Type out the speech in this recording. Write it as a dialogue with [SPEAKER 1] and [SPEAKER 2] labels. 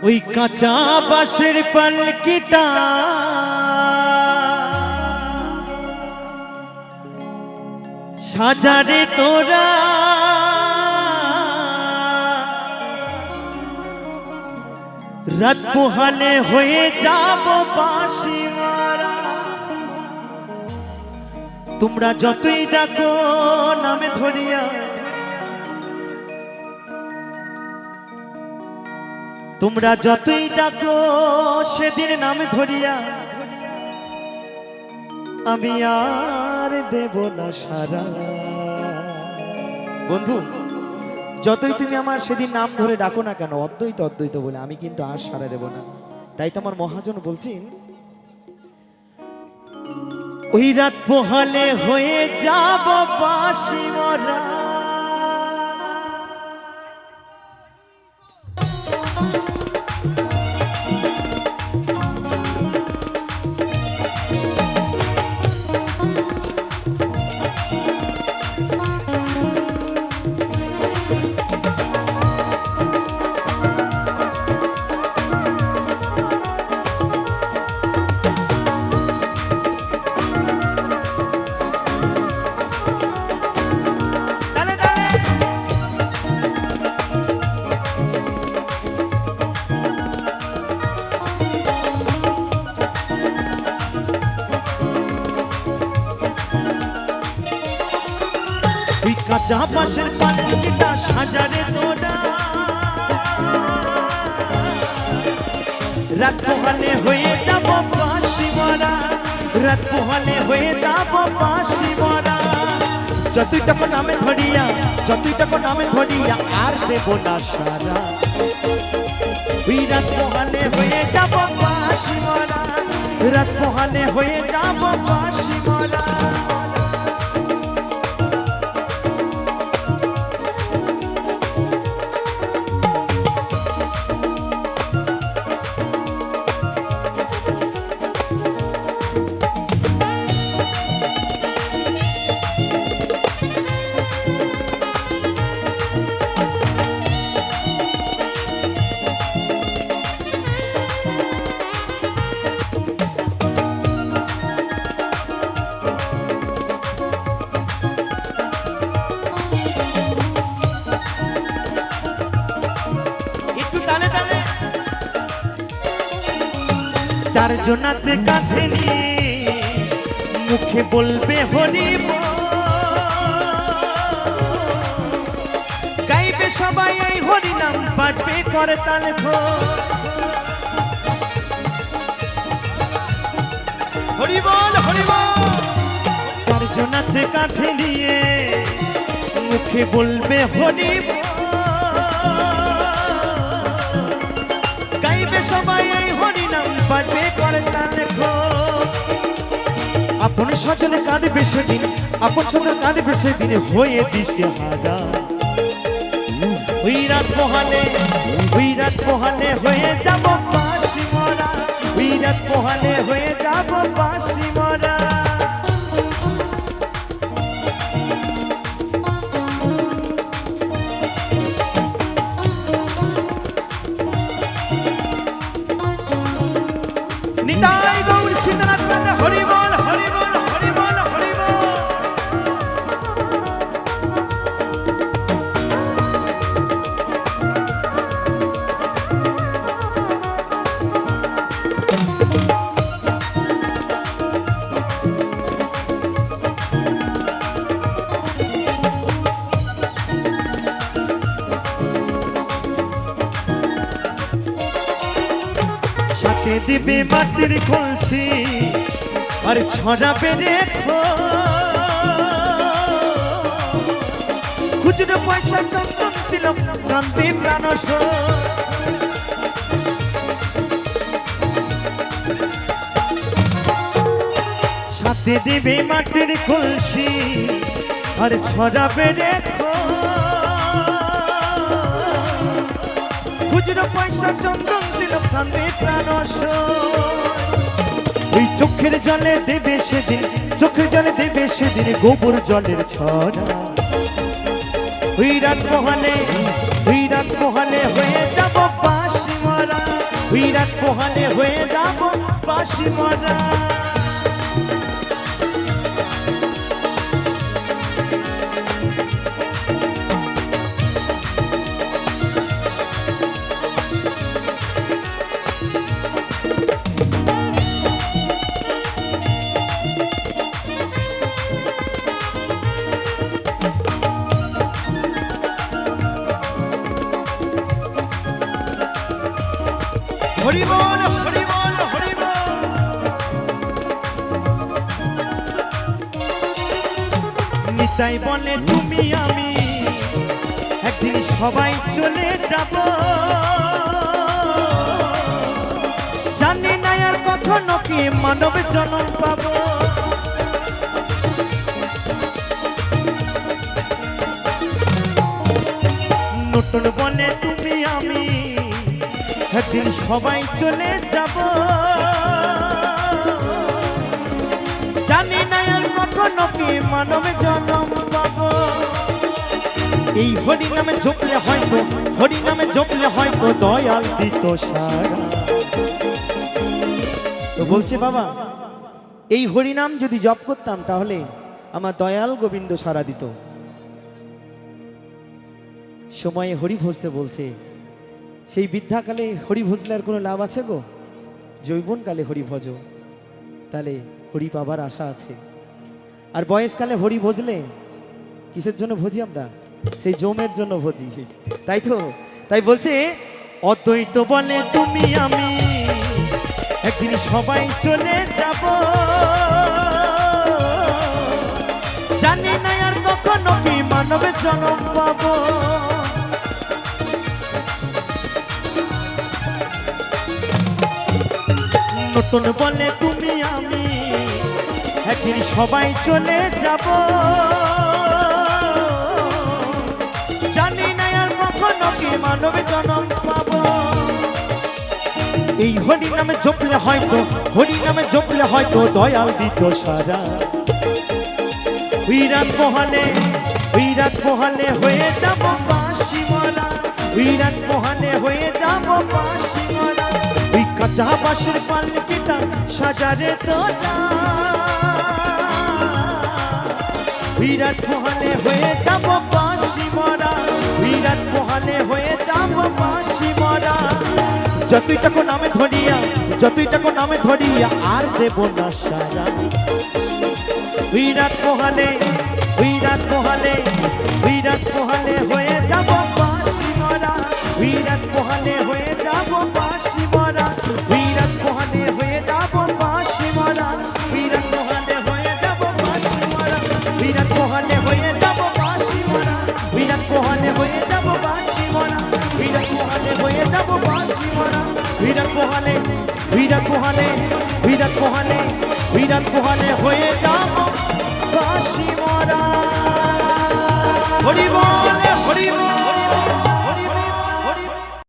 [SPEAKER 1] ওই কাঁচা বাঁশের পালকিটা সাজারে তোরা রাত পোহালে হয়ে যাব বাঁশি মারা। তোমরা যতই ডাকো নামে ধরিয়া, তোমরা যতই ডাকো সেদিন নামে ধরিয়া, আমি আর দেব না সারা। বন্ধু, যতই তুমি আমার সেদিন নাম ধরে ডাকো না কেন, অদ্বৈত অদ্বৈত বলে, আমি কিন্তু আর সারা দেব না। তাই তো আমার মহাজন বলছেন, ওই রাত পোহালে হয়ে যাব বাঁশি মরা। কাঁচা বাঁশের পালকিটা সাজারে তোরা রাত পোহালে হয়ে যাব বাঁশি মরা। রাত পোহালে হয়ে যাব বাঁশি মরা। যতই টাকা নামে ধরিয়া, যতই টাকা নামে ধরিয়া, আর দেব না সারা। ওই রাত পোহালে হয়ে যাব বাঁশি মরা। রাত পোহালে হয়ে যাব বাঁশি মরা। চারজনাতে কাঁধে নিয়ে মুখে বলবে হরি বল, গাইবে সবাই এই হরি নাম, বাজবে করে তালে হরি বল হরি বল। চারজনাতে কাঁধে নিয়ে মুখে বলবে হরি বল, গাইবে সবাই এই হরি নাম, বাজবে করে তালে। আপন স্বজনে কাঁদবে সেদিন, আপন স্বজনে কাঁদবে সেদিন, হয়ে দিশে হারা। ওই রাত পোহালে, ওই রাত পোহালে হয়ে যাব বাঁশি মরা। ওই রাত পোহালে হয়ে যাব বাঁশি মরা। নিতাই গৌর সীতানাথ হরি বল হরি বল হরি বল হরি বল। সাথে দিবে মাটির কলসি আর ছড়াবে রেখো, খুচরো পয়সা চন্দন দিলাম, কান্দে প্রাণস। সাথে দিবে মাটির কলসি আর ছড়াবে রেখো, খুচরো পয়সা চন্দন দিলাম, কান্দে প্রাণস। ওই চোখের জলে দেবে সেদিন, চোখের জলে দেবে সেদিন গোবর জলের ছড়া। ওই রাত পোহালে, ওই রাত পোহালে হয়ে যাব বাঁশি মরা। পোহালে হয়ে যাব বাঁশি মরা। হরি বল হরি বল হরি বল। নিতাই বলে তুমি আমি একদিন সবাই চলে যাব, জানি না আর কখনো কি মানব জন্ম পাবো। নতুন বলে তুমি আমি একদিন সবাই চলে যাব, জানি না আর কখনো কি মানব জন্ম পাবো। এই হরি নামে জপলে হয়তো, হরি নামে জপলে হয়তো দয়াল দিত সারা। তো বলছে বাবা এই হরি নাম যদি জপ করতাম তাহলে আমার দয়াল গোবিন্দ সারা দিত। সময়ে হরি ভজতে বলছে, সেই বৃদ্ধাকালে হরি ভজলে আর কোনো লাভ আছে গো? যৌবনকালে হরি ভজ, তাহলে হরি পাবার আশা আছে। আর বয়সকালে হরি ভজলে কিসের জন্য ভজি আমরা? সেই জমের জন্য ভজি, তাই তো। তাই বলছে অদ্বৈত বলে তুমি আমি একদিন সবাই চলে যাব, জানি না আর কখনো কি মানবের জন্ম পাবো। নতুন বলে তুমি আমি একদিন সবাই চলে যাব, জানি না আর কখনো কি মানব জন্ম পাবো। এই হরি নামে জপলে হয়তো, হরি নামে জপলে হয়তো দয়াল দিত সারা। বিরাট পোহালে, বিরাট পোহালে হয়ে যাব বাঁশি মরা, বিরাট পোহালে হয়ে যাব বাঁশি মরা। ওই কাঁচা বাঁশের পালকিটা সাজারে তোলা, বিরাট পোহালে হয়ে যাব বাঁশি মরা, বিরাট পোহালে হয়ে যাব বাঁশি মরা। যতই টাকা নামে ধরিয়া, যতই টাকা নামে ধরিয়া আর দেব না সারা। বিরাট পোহালে, বিরাট পোহালে, বিরাট পোহালে হয়ে যাব বাঁশি মরা, বিরাট পোহালে হয়ে যাব বাঁশি মরা, বিরাট পোহালে হয়ে যাব বাঁশি মরা, বিরাট পোহালে হয়ে যাব বাঁশি মরা, বিরাট পোহালে হয়ে যাব বাঁশি মরা, বিরাট পোহালে হয়ে যাব বাঁশি মরা, বিরাট পোহালে হয়ে যাব বাঁশি মরা, বিরাট পোহালে, বিরাট পোহালে, বিরাট পোহালে, বিরাট পোহালে হয়ে যাব বাঁশি মরা। হরি বল হরি বল।